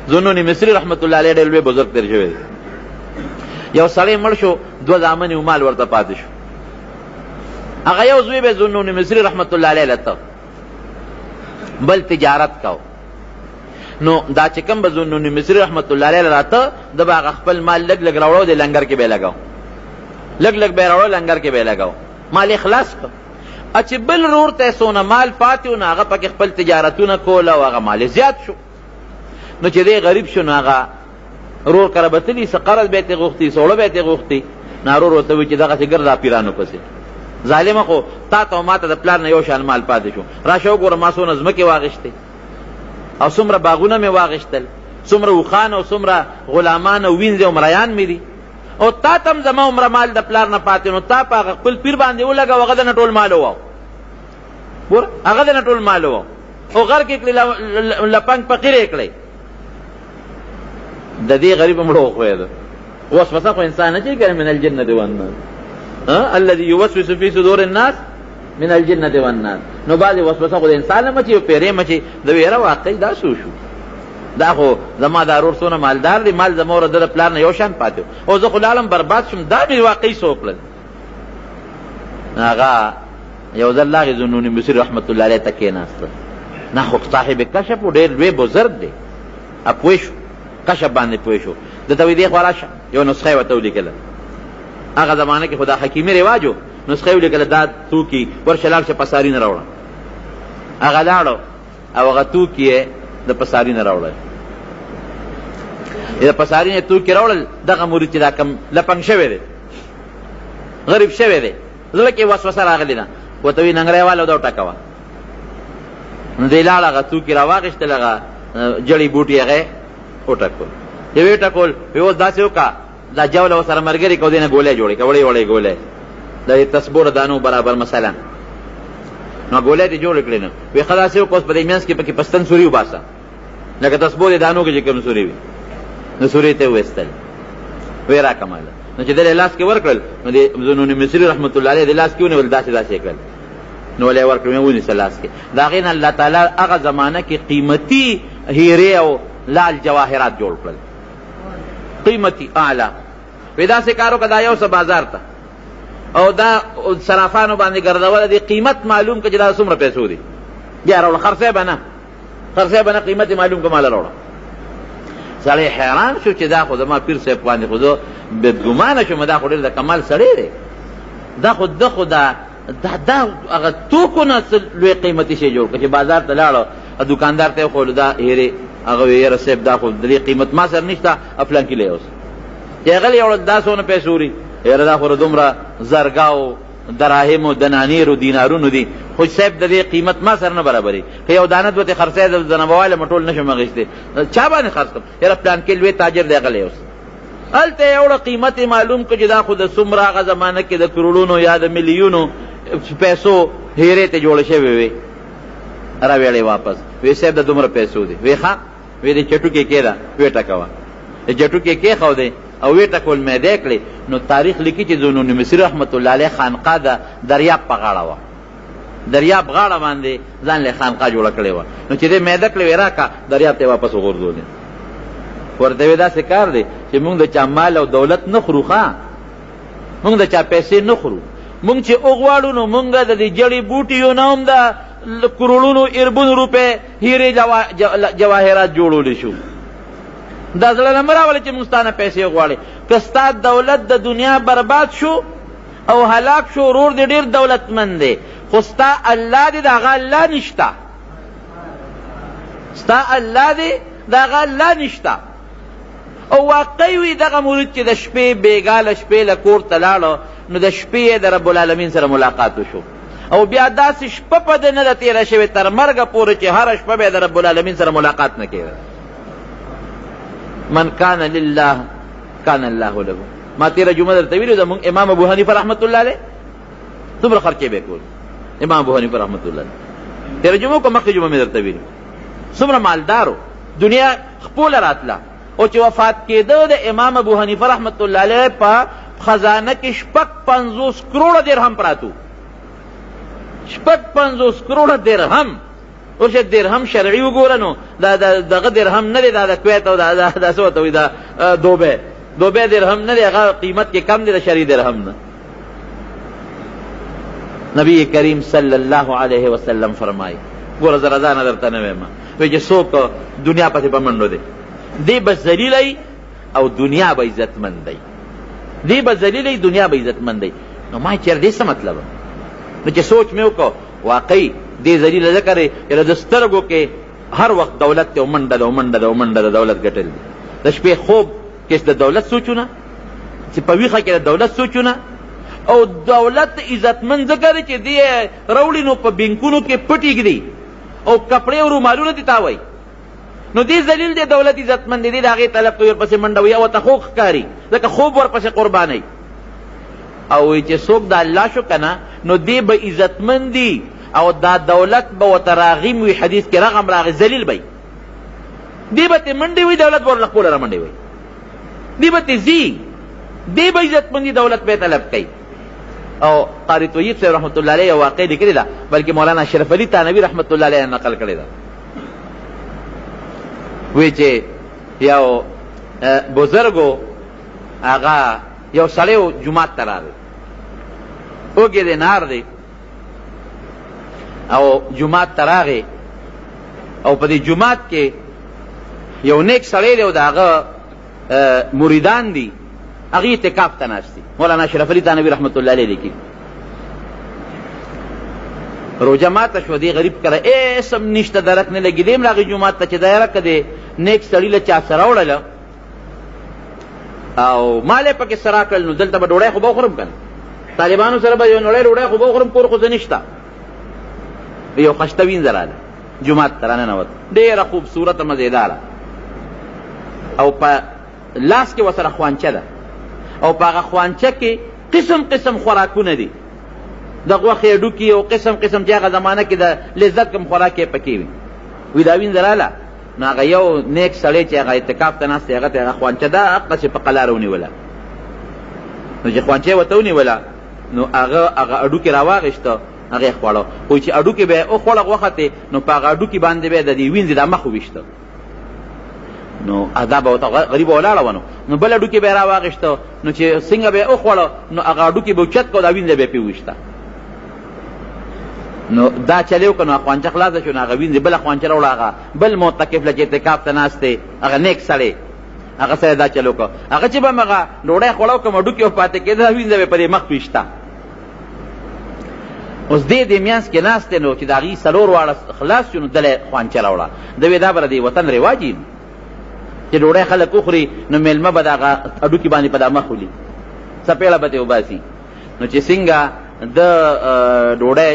ذوالنون مصری رحمت الله علیه ډېر لوی بزرګ تیر شوی دی. یو سړی مړ شو، 2 زامن یې مال ورته پاتې شو. هغه یو زوی به ذوالنون مصری رحمت الله علیه لته بل تجارت کاو. نو دا چې کوم به ذوالنون مصری رحمت الله علیه راته د به هغه خپل مال لږ لږ راوړو، د لنګر کې به یې لګاو، لږ لږ به یې راوړو، لنګر کې به یې لګاو، مال یې خلاص کړ. چې بل ورور ته څونه مال پاتې و، نو هغه پکې خپل تجارتونه کول او هغه مال زیات شو. نو چې دی غریب شو، نو هغه رور کره به تلي، څه قرض به یې ترې غوښتي، سوړه به یې ترې غوښتي. نو رور ورته وایي چې دغسې ګرځه پیرانو پسې، ظالمه خو تا ته او ما ته د پلار نه یو شان مال پاتې شو. راشه وګوره ما څونه ځمکې واغېښتې او څومره باغونه مې واغېښتل، څومره اوښان او څومره غلامان او وینځې او مریان مې دي، او تا ته هم زما عمره مال د پلار نه پاتې، نو تا په هغه خپل پیر باندې ولګه، هغه د نه ټول مال وواو. ګوره هغه د نه ټول مال وواو او غر کې کړې، لپنګ فقیر یې کړی. د دې غریب مړو وښویېده. وسوسه خو انسان نه چې کوي من الجنة والناس، الذي يوسوس في صدور الناس من الجنة والناس. نو بعضې وسوسه خو د انسان نه مچي او پیرې مچي، د ویره واقعي دا شو دا خو زما دا رور څونه مالدار دی، مال زما ور د پلار نه یو شان پاتې او زه خو لاړم برباد شم. دا مې واقعي څه وکړل؟ هغه یو ځل راغی ذوالنون مصری رحمت الله علیه ته کېناسته. نه خو صاحب کشف و ډېر لوی بزرګ دی، پوه شو کشف باندې پوه شو. ده ته وایي دې خوا راشه، یو نسخه یې ورته ولیکله. هغه زمانه کې خو دا حکیمي رواج و، نسخه یې ولیکله دا توکي ورشه لاړ شه پساري نه راوړه. هغه لاړو او هغه توکي یې د پساري نه راوړل. د پساري نه توکي راوړل، دغه مرید چې دا کم لپنګ شوی دی، غریب شوی دی، زړه کې وسوسه راغلې ده، ورته وایي ننګری والا دا وټکوه. نو دی لاړ هغه توکي راواخېستل، هغه جړی بوټي هغه وټکول. یې ویې ټکول، وایي اوس داسې وکړه دا جوله ورسره ملګري کړه، دې نه ګولۍ جوړې کړه، وړې وړې ګولۍ د تسبو دانو برابر مثلا. نو ګولۍ دې جوړې کړې. نو وایي ښه داسې وکړه اوس په دې منځ کې پکې پستن سوري وباسه، لکه تسبو د دانو کې چې کوم سوري وي، نو سوري ته وویستل. وایي راکماله. نو چې دې لاس کې ورکړل، نو د ذوالنون مصری رحمت الله علیه د لاس کې ونیول، داسې داسې یې کړل. نو ولې ورکړل؟ مې ونیسه لاس کې. د هغې نه الله تعالی هغه زمانه کې قیمتي هیرې او لال جواهرات جوړ کړل، قیمتي اعلی. وی داسې کار وکړه دا یو څه بازار ته او دا صرافانو باندې ګرځوله، دې قیمت معلوم کړه چې دا څومره پیسو دي، بیا راوړه، خرڅی به نه قیمت یې معلوم کړه، ماله راوړه. سړی حیران شو چې دا خو زما پیر صاحب باندې خو زه بدګمانه شوم، دا خو ډېر د کمال سړی دی، دا خو دا هغه توکو نه څه لوی قیمتي شی جوړ کړه چې بازار ته لاړو، دوکاندار ته یې وښودلو دا هیرې، هغه ویې یاره صاحب دا خو د دې قیمت ما سره نشته، افلان کیلې اوس چې هغه یې وړل دا څونه پیسې وړي، یاره دا خو دومره زرګاو دراهمو دنانیرو دینارونو دي، خو صاحب د دې قیمت ما سره نه برابري، که یو دانه دوتې خرڅی د زنبواله م ټول نشم اخیستی، چا باندې خرڅ کړم؟ یاره پلان کې لوی تاجر دی هغه اوس هلته یې وړه، قیمت یې معلوم کړه چې دا خو د څومره هغه زمانه کې د کروڑونو یا د میلیونو پیسو هیرې ته جوړه شوې وې، راویړې واپس. وی صاحب د دومره پیسو دي. وی ښه، وی د چټوکې کېده، ویې ټکوه، د چټوکې کېښودې او ویې ټکول میده کړې. نو تاریخ لیکي چې ذوالنون مصری رحمت الله علیه خانقاه د دریاب په غاړه وه، دریاب غاړه باندې ځان له خانقاه جوړه کړې وه. نو چې دې میده کړې وی راکړه، دریاب ته واپس وغورځولې. ورته وی داسې کار دی چې موږ د چا مال او دولت نه خورو، ښه موږ د چا پیسې نه خورو، موږ چې وغواړو نو موږ د دې جړی بوټیو نه هم د کروڑونو اربون روپے هیرې جواهرات جوړولی شو. دا زړه نه مه راولې چې موږ ستا نه پیسې غواړې. که ستا دولت د دنیا برباد شو او هلاک شو، ورور دې ډېر دولتمند دی، خو ستا الله دی د هغه الله نشته، ستا الله دی د هغه الله نشته. او واقعي وي دغه مرید چې د شپې بېګاله شپې له کور ته لاړو، نو د شپې یې د رب العالمین سره ملاقات وشو، او بیا داسې شپه په ده نه ده تېره شوې تر مرګه پورې چې هره شپه به د رب العالمین سره ملاقات نه کېده. من کان لله کان الله له. ما تېره جمعه درته ویلي زموږ امام ابو حنیفه رحمت الله علیه څومره خرچې به یې کول، امام ابو حنیفه رحمت الله علیه تېره جمعه که مخکې جمعه مې درته ویلي، څومره مالدارو، دنیا خپله راتله، او چې وفات کېده د امام ابو حنیفه رحمت الله علیه په خزانه کې 56 کروڑه درهم پراتو، 56 کروڑه درهم اوس درهم شرعي وګوره نو دغه درهم نه دی، دا د کویت او دا څه ورته وایي دا دوبی درهم نه دی، هغه قیمت کې کم دی د شرعي درهم نه. نبی کریم صلی الله علیه وسلم فرمایي ګوره زه رضا نه درته نه وایم، وایي چې څوک دنیا پسې په منډو دی دی به ذلیلی او دنیا به عزتمند دی، دی به ذلیلی دنیا به عزتمند دی. نو ما چېر دې څه مطلب نو چې سوچ مې وکړو واقعي دې ذلیله ځکه دی چې د سترګو کې هر وخت دولت دی او منډه ده او منډه ده او منډه ده دولت ګټل دي. د شپې خوب کې د دولت سوچونه، چې په ویښه کې د دولت سوچونه، او دولت عزتمند ځکه دی چې دی راوړي نو په بینکونو کې پټ ږدي او کپړې او رومالونه دې تاوی، نو دې ذلیل دی دولت عزتمند دی د هغې طلب کوي ورپسې منډه وي او ورته خوږ ښکاري ځکه خوب ورپسې قربانوي. او وایي چې څوک د الله شو که نه نو دی به عزتمند دی او دا دولت به ورته راغیم وي، حدیث کې رغم راغی ذلیل به دی به ترې منډې وي، دولت به ورله خپله را منډې وي، دی به ترې ځي، دی به عزتمندي دولت به طلب کوي. او قاری طیب صاحب رحمت الله علیه یو واقع لیکلې ده، بلکې مولانا اشرف علي تانوي رحمت الله علیه نقل کړې ده. وی چې یو بزرګو هغه یو سړی جومات ته راغی، اوږې دی نار دی او جومات ته راغی او په دې جومات کې یو نیک سړی دی او د هغه مریدان دي، هغې اعتکاف ته ناست دي. مولانا اشرف علي تانوي رحمت الله علیه لیکي روژه ماته شوه، دې غریب کره اسم نشته درک نه لګي، دې هم راغی جومات ته چې دا یاره که دې نیک سړي له چا سره وړله او مال یې پکې سره کړل نو دلته به ډوډۍ خو به وخورم که نه، طالبانو سره به یو نړۍ ډوډۍ خو به وخورم، کور خو زه نشته. یو خشته وینځه راله جومات ته راننوت، ډېره خوبصورته مزېداره او په لاس کې ورسره خوانچه ده او په هغه خوانچه کې قسم قسم خوراکونه دي، د غوښې هډوکي او قسم قسم چې هغه زمانه کې د لذت کم خوراک یې پکې وي. وي دا وینځه راله نو هغه یو نیک سړی چې هغه اعتکاف ته ناست دی هغه ته هغه خوانچه ده هغسې په قلاره ونیوله، نو چې خوانچه یې ورته ونیوله نو هغه هډوکي راواغېسته هغه یې خوړه، خو چې هډوکي به یې وخوړه غوښه ته نو په هغه هډوکي باندې به یې د دې وینځې دا مخ وویشته، نو دا به ورته غریبه ولاړه وه نو بل هډوکي به یې راواغېسته، نو چې څنګه به یې وخوړه نو هغه هډوکي به اوچت کړه او دا وینځه به یې پرې وویشته. نو دا چلی وکړه نو خوانچه خلاصه شو، نو هغه وینځې بله خوانچه راوړه، هغه بل معتکف له چې اعتکاف ته ناست دی هغه نیک سړی هغه سره دا چل وکړه، هغه چې به هم هغه ډوډۍ خوړه وکړه هډوکي پاتې کېده وینځه به پرې مخ ویشته. اوس دې میانځ کې ناست دی نو چې د هغې څلور واړه خلاص شو نو دله خوانچه راوړه، ده وی دا به د دې وطن رواج وي چې ډوډۍ خلک وخوري نو میلمه به د هغه هډوکي باندې په دا مخ ولي، څپېړه به ترې وباسي. نو چې څنګه د ډوډۍ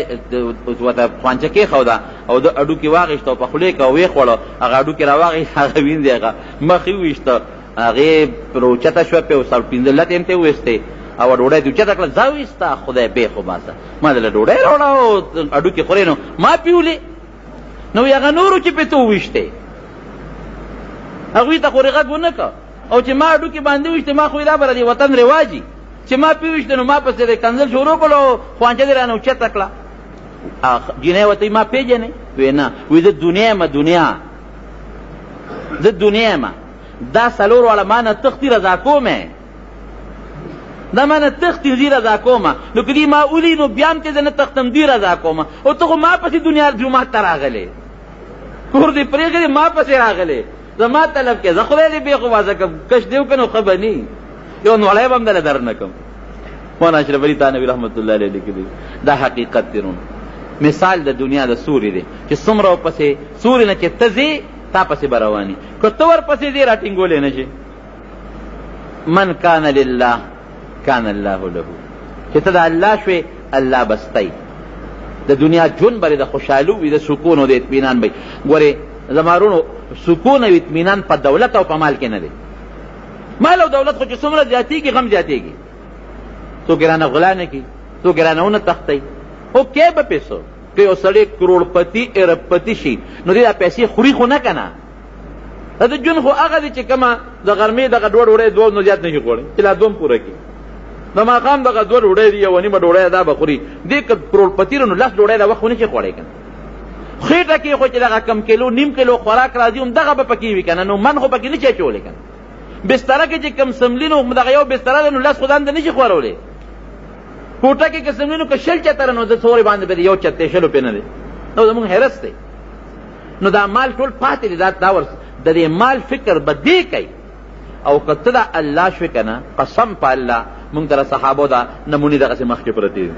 ورته خوانچه کېښوده او د هډوکي واغېسته او په خولې کې ویې خوړه، هغه هډوکي راواغېست هغه وینځې هغه مخ یې وویشته، هغې پر اوچته شوه پې سر پنځه لتې هم ترې وویستې او ډوډۍ دې اوچته کړه، ځه ویسته خدای بیخ وباسه، ما دله ډوډۍ راوړه او هډوکي خورې نو ما پیولې، نو هغه نورو چې پې ته وویشتې هغوی ته خو غږ ونه کړه، او چې ما هډوکي باندې وویشتې ما خو دا به د دې وطن رواجي چې ما پیوشته نو ما پسې د کنځل شروع کړو، خوانچه دې رانه اوچته کړه. جینۍ ورته ما پېژنې؟ وی نه، وی زه دنیا یم دنیا، زه دنیا یم، دا څلور واړه ما نه تښتي رضا کومې، دا ما نه تښتي زی رضا کومه، نو که دې ما ولي نو بیا هم چې زه نه تښتم دوی رضا کومه، او ته خو ما پسې دنیا جومات ته راغلې، کور دې پرېږدې ما پسې راغلې، زما طلب کې زه خدای دې بېخ وباسه کړم، کش دې وکړه نو ښه به ني یو نوړی به هم دله در نه کړم. مولانا اشرف علي تانوي رحمت الله علیه لیکلي دا حقیقت دی. مثال د دنیا د سوري دی چې څومره ورپسې سوري نه چې ته ځې تا پسې به رواني، که ته ورپسې ځې راټینګولی نه شي. من کان لله کان الله له، چې ته د الله شوې الله بستی، د دنیا ژوند به د خوشحالو وي، د سکون او د اطمینان به. ګورې زمارونو سکون او اطمینان په دولت او په مال کې نه دی، مال او دولت خو چې څومره زیاتېږي غم زیاتېږي، څوک یې رانه غلا نه کړي، څوک یې رانه ونه تښتوي، خو کې به پیسو که یو سړی کروړپتی اربپتی شي نو دې دا پیسې خوري خو نه که نه، د ژوند خو هغه دی چې کومه د غرمې دغه دوه ډوډۍ دوه نو زیات نه شي خوړی چې لا دوه هم پوره کړي، د ماښام دغه دوه ډوډۍ دي یوه نیمه ډوډۍ دا به خوري، دې که کروړپتي نو لس ډوډۍ دا وخت ونه شي خوړی که نه. خېټه کې خو چې دغه کم کیلو نیم کیلو خوراک راځي هم دغه به پکې وي که نه، نو من خو پکې نه شي اچولی که نه. بستره کې چې کم سملي نو دغه یو بستره ده نو لس خو دنده نه شي خورولی. کوټه کې که سملي نو که شل چتره نو د څورې باندې به د یو چت دی، شلو پې نه دی. نو زمونږ حرس دی. نو دا مال ټول پاتې دی. دا د دې مال فکر به دې کوي. او که ته د الله شوې که نه، قسم په الله مونږ ته د صحابو دا نمونې دغسې مخکې پرتې دي.